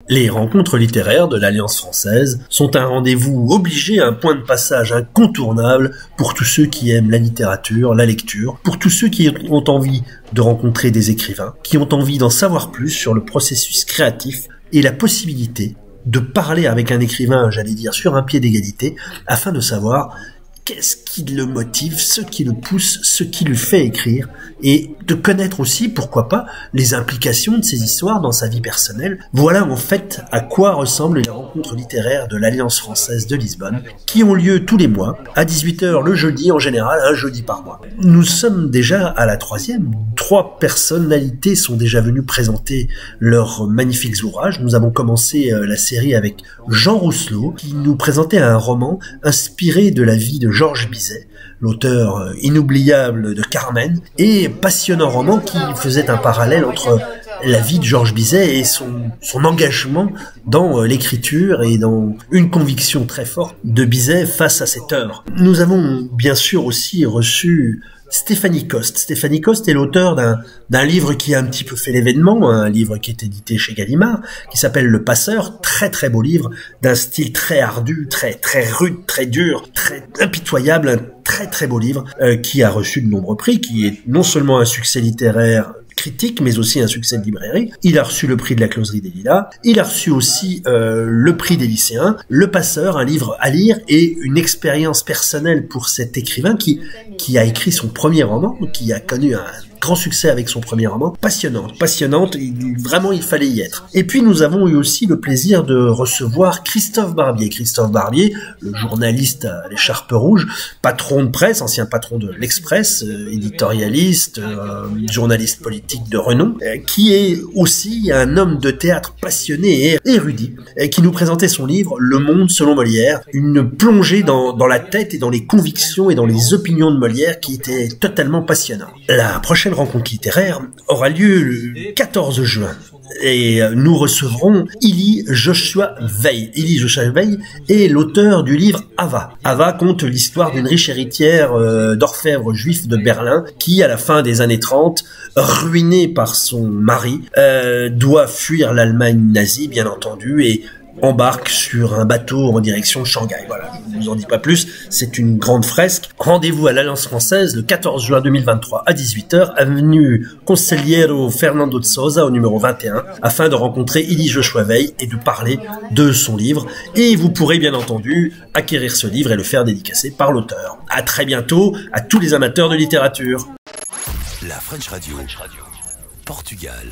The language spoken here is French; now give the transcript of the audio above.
Les rencontres littéraires de l'Alliance française sont un rendez-vous obligé, un point de passage incontournable pour tous ceux qui aiment la littérature, la lecture, pour tous ceux qui ont envie de rencontrer des écrivains, qui ont envie d'en savoir plus sur le processus créatif et la possibilité de parler avec un écrivain, j'allais dire, sur un pied d'égalité, afin de savoir qu'est-ce qui le motive, ce qui le pousse, ce qui lui fait écrire, et de connaître aussi, pourquoi pas, les implications de ces histoires dans sa vie personnelle. Voilà en fait à quoi ressemblent les rencontres littéraires de l'Alliance française de Lisbonne, qui ont lieu tous les mois, à 18h le jeudi, en général, un jeudi par mois. Nous sommes déjà à la 3e. 3 personnalités sont déjà venues présenter leurs magnifiques ouvrages. Nous avons commencé la série avec Jean Rousselot, qui nous présentait un roman inspiré de la vie de Georges Bizet, l'auteur inoubliable de Carmen, et passionnant roman qui faisait un parallèle entre la vie de Georges Bizet et son engagement dans l'écriture et dans une conviction très forte de Bizet face à cette œuvre. Nous avons bien sûr aussi reçu Stéphanie Coste. Stéphanie Coste est l'auteur d'un livre qui a un petit peu fait l'événement, un livre qui est édité chez Gallimard, qui s'appelle Le Passeur, très très beau livre, d'un style très ardu, très rude, très dur, très impitoyable, un très très beau livre qui a reçu de nombreux prix, qui est non seulement un succès littéraire critique, mais aussi un succès de librairie. Il a reçu le prix de la Closerie des Lilas, il a reçu aussi le prix des lycéens, Le Passeur, un livre à lire et une expérience personnelle pour cet écrivain qui a écrit son premier roman, qui a connu un grand succès avec son premier roman, passionnante, vraiment il fallait y être. Et puis nous avons eu aussi le plaisir de recevoir Christophe Barbier, le journaliste à l'écharpe rouge, patron de presse, ancien patron de l'Express, éditorialiste, journaliste politique de renom, qui est aussi un homme de théâtre passionné et érudit, qui nous présentait son livre Le Monde selon Molière, une plongée dans la tête et dans les convictions et dans les opinions de Molière qui était totalement passionnante. La prochaine rencontre littéraire aura lieu le 14 juin et nous recevrons Élie Joshua Weil. Élie Joshua Weil est l'auteur du livre Ava. Ava conte l'histoire d'une riche héritière d'orfèvre juif de Berlin qui, à la fin des années 30, ruinée par son mari, doit fuir l'Allemagne nazie, bien entendu, et embarque sur un bateau en direction de Shanghai. Voilà, je ne vous en dis pas plus, c'est une grande fresque. Rendez-vous à l'Alliance française le 14 juin 2023 à 18h, avenue Conselheiro Fernando de Souza au numéro 21, afin de rencontrer Élie Joshua Weil et de parler de son livre. Et vous pourrez bien entendu acquérir ce livre et le faire dédicacer par l'auteur. À très bientôt à tous les amateurs de littérature. La French Radio, Portugal.